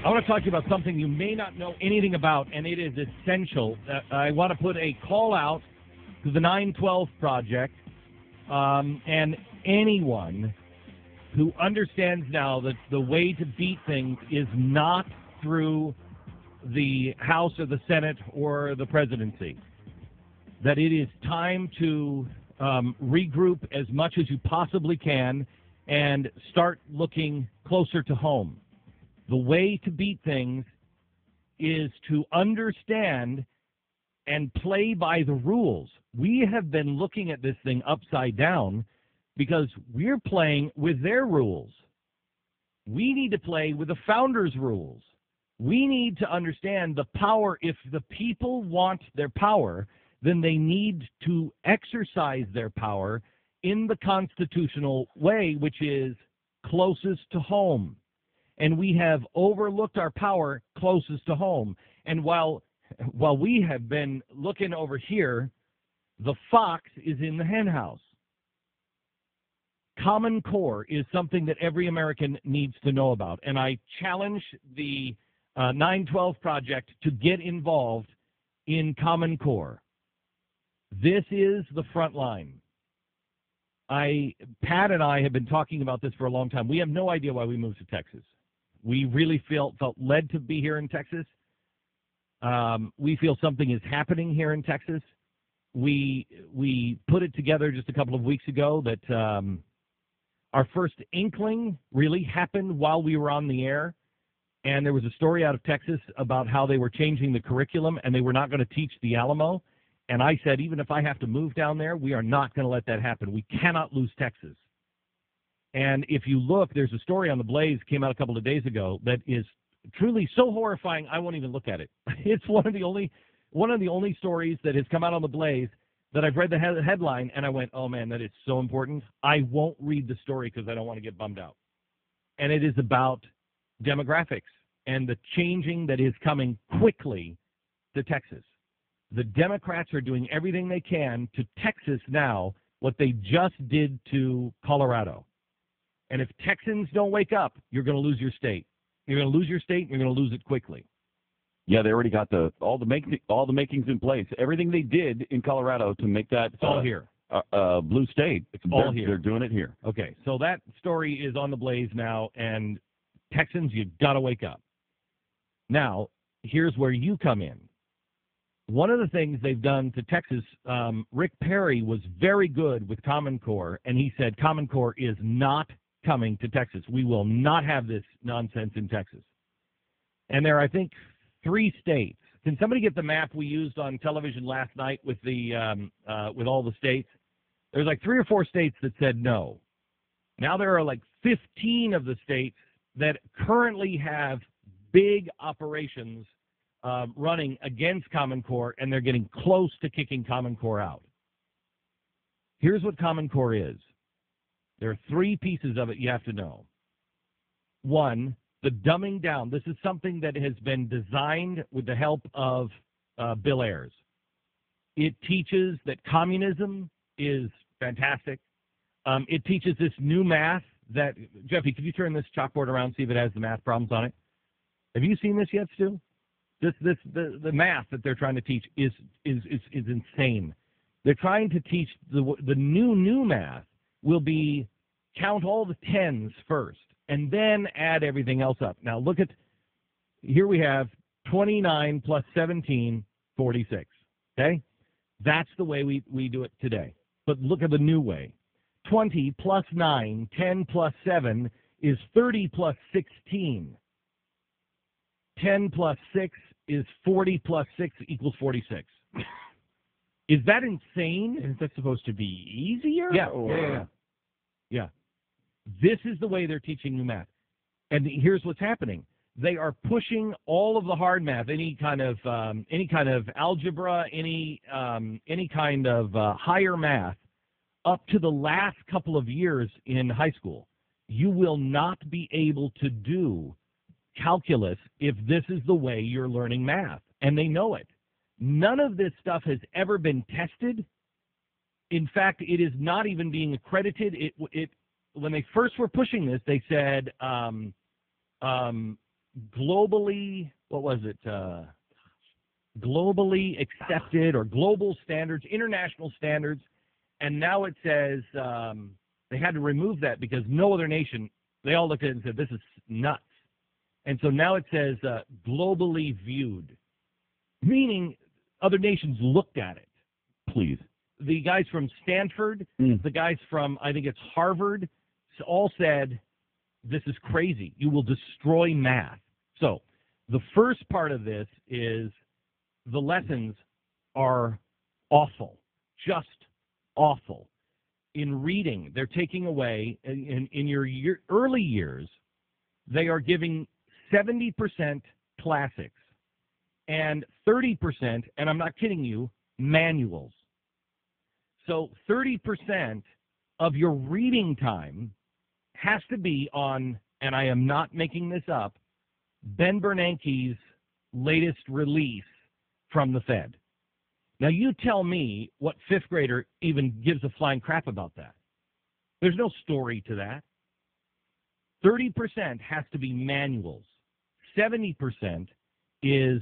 I want to talk to you about something you may not know anything about, and it is essential. I want to put a call out to the 912 Project and anyone who understands now that the way to beat things is not through the House or the Senate or the presidency. That it is time to regroup as much as you possibly can and start looking closer to home. The way to beat things is to understand and play by the rules. We have been looking at this thing upside down because we're playing with their rules. We need to play with the founders' rules. We need to understand the power. If the people want their power, then they need to exercise their power in the constitutional way, which is closest to home. And we have overlooked our power closest to home. And while we have been looking over here, the fox is in the hen house. Common Core is something that every American needs to know about. And I challenge the 912 Project to get involved in Common Core. This is the front line. Pat and I have been talking about this for a long time. We have no idea why we moved to Texas. We really felt led to be here in Texas. We feel something is happening here in Texas. We put it together just a couple of weeks ago that our first inkling really happened while we were on the air. And there was a story out of Texas about how they were changing the curriculum and they were not going to teach the Alamo. And I said, even if I have to move down there, we are not going to let that happen. We cannot lose Texas. And if you look, there's a story on the Blaze, came out a couple of days ago, that is truly so horrifying, I won't even look at it. It's one of the only stories that has come out on the Blaze that I've read the headline, and I went, oh, man, that is so important. I won't read the story because I don't want to get bummed out. And it is about demographics and the changing that is coming quickly to Texas. The Democrats are doing everything they can to Texas now what they just did to Colorado. And if Texans don't wake up, you're going to lose your state. You're going to lose your state, and you're going to lose it quickly. Yeah, they already got all the makings in place. Everything they did in Colorado to make that all here. Blue state. All here. They're doing it here. Okay, so that story is on the Blaze now, and Texans, you've got to wake up. Now, here's where you come in. One of the things they've done to Texas, Rick Perry was very good with Common Core, and he said Common Core is not coming to Texas. We will not have this nonsense in Texas. And there are, I think, 3 states. Can somebody get the map we used on television last night with with all the states? There's like 3 or 4 states that said no. Now there are like 15 of the states that currently have big operations running against Common Core, and they're getting close to kicking Common Core out. Here's what Common Core is. There are 3 pieces of it you have to know. 1, the dumbing down. This is something that has been designed with the help of Bill Ayers. It teaches that communism is fantastic. It teaches this new math that, Jeffy, could you turn this chalkboard around and see if it has the math problems on it? Have you seen this yet, Stu? The math that they're trying to teach is insane. They're trying to teach the new math will be count all the tens first and then add everything else up. Now look at, here we have 29 plus 17, 46. Okay? That's the way we do it today. But look at the new way. 20 plus 9, 10 plus 7 is 30 plus 16. 10 plus 6 is 40 plus 6 equals 46. Is that insane? Is that supposed to be easier? Yeah. This is the way they're teaching new math. And here's what's happening. They are pushing all of the hard math, any kind of algebra, any kind of higher math, up to the last couple of years in high school. You will not be able to do calculus if this is the way you're learning math, and they know it. None of this stuff has ever been tested. In fact, it is not even being accredited. It when they first were pushing this, they said globally, what was it? Globally accepted or global standards, international standards, and now it says they had to remove that because no other nation, they all looked at it and said, this is nuts. And so now it says globally viewed, meaning other nations looked at it. Please. The guys from Stanford, the guys from, I think it's Harvard, all said, this is crazy. You will destroy math. So the first part of this is the lessons are awful, just awful. In reading, they're taking away, in your early years, they are giving 70% classics and 30%, and I'm not kidding you, manuals. So 30% of your reading time has to be on, and I am not making this up, Ben Bernanke's latest release from the Fed. Now, you tell me what fifth grader even gives a flying crap about that. There's no story to that. 30% has to be manuals. 70% is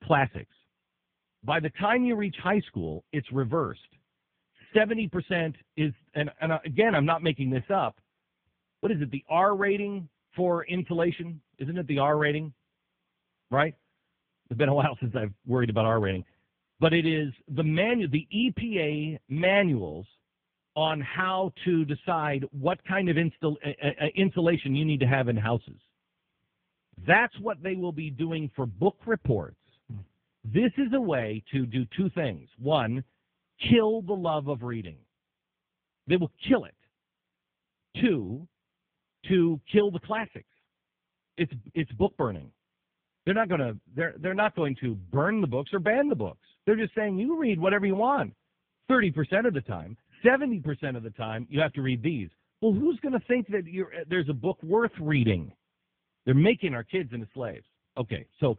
classics. By the time you reach high school, it's reversed. 70% is, and again, I'm not making this up. What is it, the R rating for insulation? Isn't it the R rating? Right? It's been a while since I've worried about R rating. But it is the EPA manuals on how to decide what kind of insulation you need to have in houses. That's what they will be doing for book reports. This is a way to do two things. One, kill the love of reading. They will kill it. Two, to kill the classics. It's book burning. They're not going to burn the books or ban the books. They're just saying you read whatever you want. 30% of the time, 70% of the time, you have to read these. Well, who's going to think that there's a book worth reading? They're making our kids into slaves. Okay, so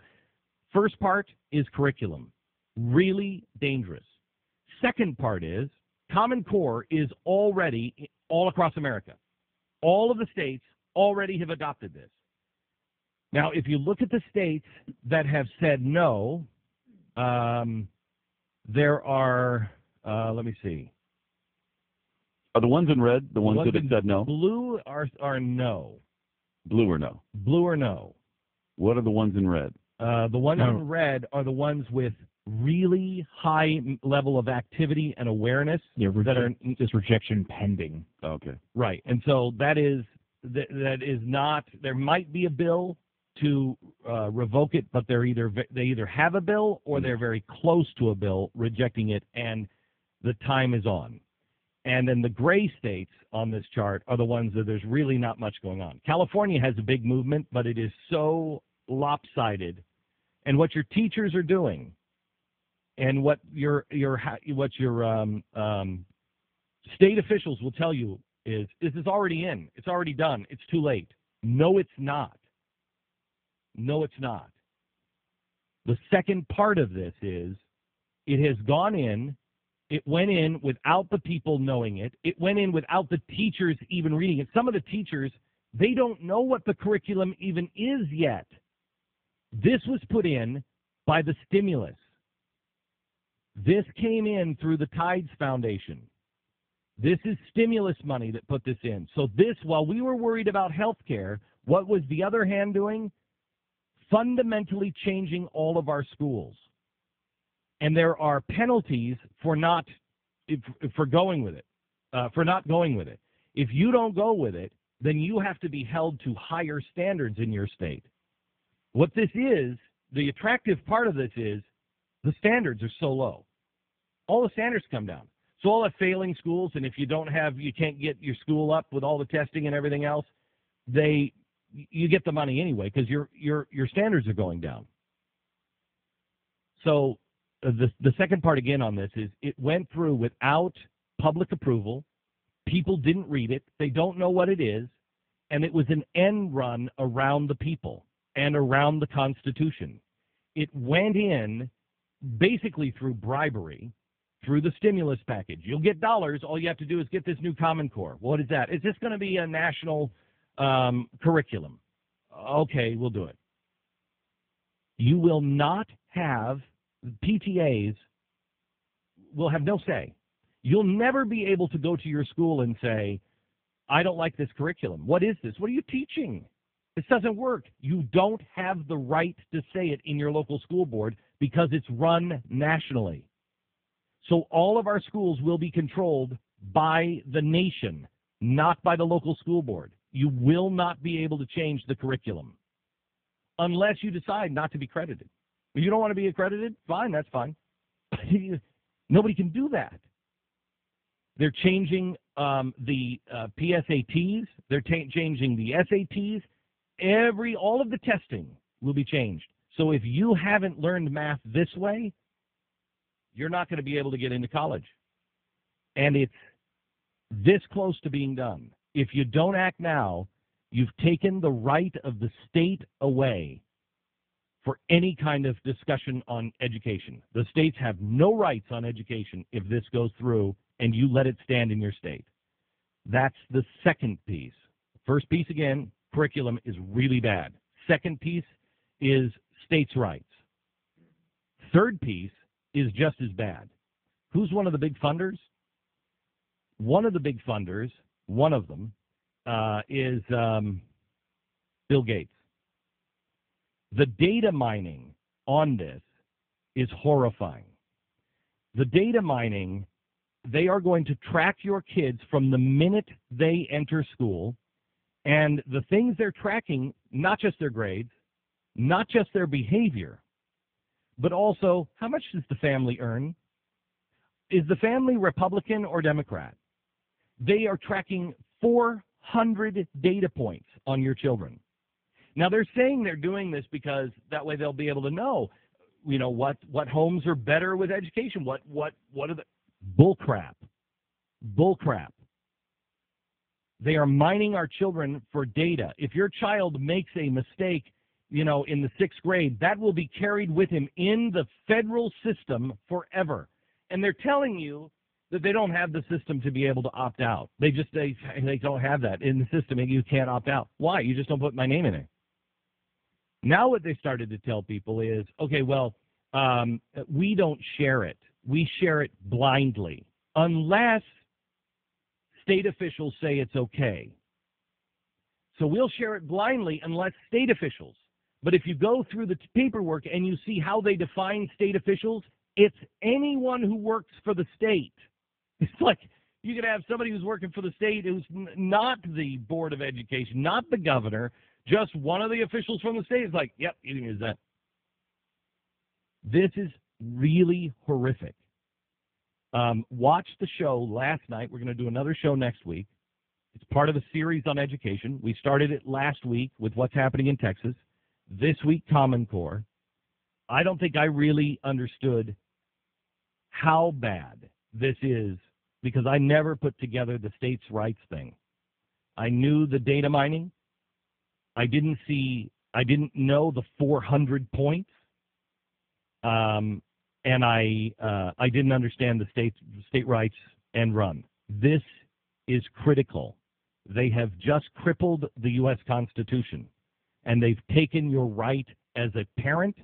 first part is curriculum. Really dangerous. Second part is Common Core is already all across America. All of the states already have adopted this. Now, if you look at the states that have said no, there are, let me see. Are the ones in red the ones that have said no? Blue are no. Blue or no? Blue or no. What are the ones in red? The ones in red are the ones with really high level of activity and awareness. Yeah, that are just rejection pending. Okay. Right, and so that is not. There might be a bill to revoke it, but they either have a bill or they're very close to a bill rejecting it, and the time is on. And then the gray states on this chart are the ones that there's really not much going on. California has a big movement, but it is so lopsided. And what your teachers are doing, and what your state officials will tell you is already in. It's already done. It's too late. No, it's not. No, it's not. The second part of this is it has gone in. It went in without the people knowing it. It went in without the teachers even reading it. Some of the teachers, they don't know what the curriculum even is yet. This was put in by the stimulus. This came in through the Tides Foundation. This is stimulus money that put this in. So this, while we were worried about health care, what was the other hand doing? Fundamentally changing all of our schools. And there are penalties for not going with it, for not going with it. If you don't go with it, then you have to be held to higher standards in your state. What this is, the attractive part of this is the standards are so low. All the standards come down. So all the failing schools, and if you can't get your school up with all the testing and everything else, you get the money anyway because your standards are going down. So the second part again on this is it went through without public approval. People didn't read it. They don't know what it is. And it was an end run around the people and around the Constitution. It went in basically through bribery, through the stimulus package. You'll get dollars. All you have to do is get this new Common Core. What is that? Is this going to be a national curriculum? Okay, we'll do it. You will not have, PTAs will have no say. You'll never be able to go to your school and say, I don't like this curriculum. What is this? What are you teaching? This doesn't work. You don't have the right to say it in your local school board because it's run nationally. So all of our schools will be controlled by the nation, not by the local school board. You will not be able to change the curriculum unless you decide not to be credited. If you don't want to be accredited, fine, that's fine. Nobody can do that. They're changing the PSATs. They're changing the SATs. All of the testing will be changed. So if you haven't learned math this way, you're not going to be able to get into college. And it's this close to being done. If you don't act now, you've taken the right of the state away for any kind of discussion on education. The states have no rights on education if this goes through and you let it stand in your state. That's the second piece. First piece, again, curriculum is really bad. Second piece is states' rights. Third piece is just as bad. Who's one of the big funders? One of the big funders, one of them, is Bill Gates. The data mining on this is horrifying. The data mining, they are going to track your kids from the minute they enter school, and the things they're tracking, not just their grades, not just their behavior, but also how much does the family earn? Is the family Republican or Democrat? They are tracking 400 data points on your children. Now, they're saying they're doing this because that way they'll be able to know, what homes are better with education. What are the bull crap? Bull crap. They are mining our children for data. If your child makes a mistake, in the 6th grade, that will be carried with him in the federal system forever. And they're telling you that they don't have the system to be able to opt out. They don't have that in the system, and you can't opt out. Why? You just don't put my name in it. Now what they started to tell people is, okay, well, we don't share it. We share it blindly unless state officials say it's okay. So we'll share it blindly unless state officials. But if you go through the paperwork and you see how they define state officials, it's anyone who works for the state. It's like you could have somebody who's working for the state who's not the Board of Education, not the governor, just one of the officials from the state is like, yep, you can use that. This is really horrific. Watch the show last night. We're going to do another show next week. It's part of a series on education. We started it last week with what's happening in Texas. This week, Common Core. I don't think I really understood how bad this is because I never put together the states' rights thing. I knew the data mining. I didn't know the 400 points, and I didn't understand the state rights and run. This is critical. They have just crippled the U.S. Constitution, and they've taken your right as a parent.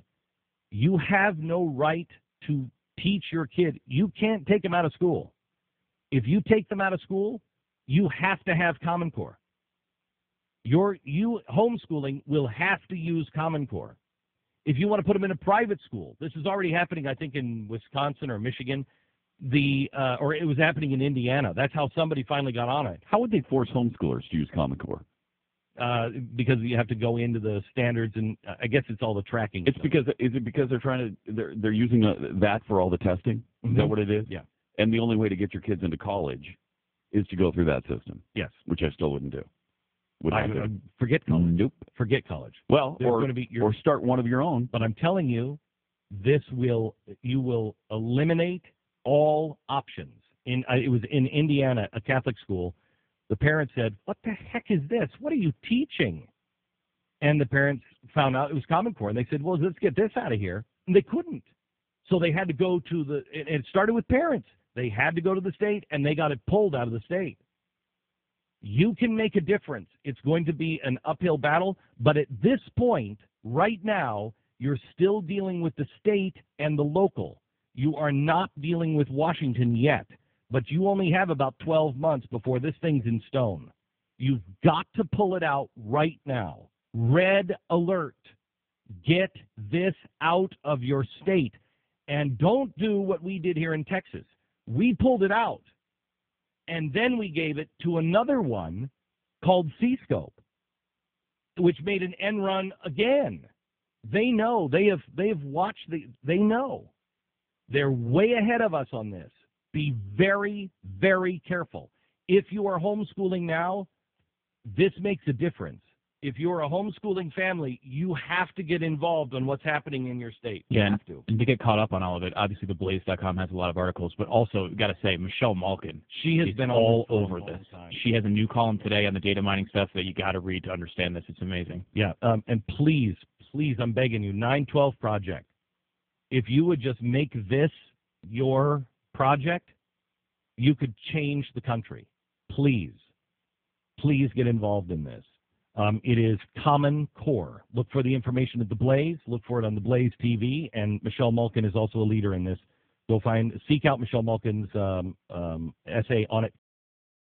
You have no right to teach your kid. You can't take them out of school. If you take them out of school, you have to have Common Core. Homeschooling will have to use Common Core. If you want to put them in a private school, this is already happening, I think, in Wisconsin or Michigan, or it was happening in Indiana. That's how somebody finally got on it. How would they force homeschoolers to use Common Core? Because you have to go into the standards, and I guess it's all the tracking. Is it because they're using that for all the testing? Is that what it is? Yeah. And the only way to get your kids into college is to go through that system. Yes. Which I still wouldn't do. Forget college. Nope. Forget college. Well, or start one of your own. But I'm telling you, you will eliminate all options. It was in Indiana, a Catholic school. The parents said, "What the heck is this? What are you teaching?" And the parents found out it was Common Core, and they said, "Well, let's get this out of here." And they couldn't, so they had to go to it started with parents. They had to go to the state, and they got it pulled out of the state. You can make a difference. It's going to be an uphill battle, but at this point, right now, you're still dealing with the state and the local. You are not dealing with Washington yet, but you only have about 12 months before this thing's in stone. You've got to pull it out right now. Red alert. Get this out of your state. And don't do what we did here in Texas. We pulled it out, and then we gave it to another one called C-Scope, which made an end run again. They know. They have watched. They know. They're way ahead of us on this. Be very, very careful. If you are homeschooling now, this makes a difference. If you're a homeschooling family, you have to get involved on what's happening in your state. You have to. And to get caught up on all of it, obviously theblaze.com has a lot of articles, but also, got to say, Michelle Malkin. She has been all over this. Time. She has a new column today on the data mining stuff that you got to read to understand this. It's amazing. Yeah, and please, I'm begging you, 912 Project, if you would just make this your project, you could change the country. Please get involved in this. It is Common Core. Look for the information at The Blaze. Look for it on The Blaze TV. And Michelle Malkin is also a leader in this. Seek out Michelle Malkin's essay on it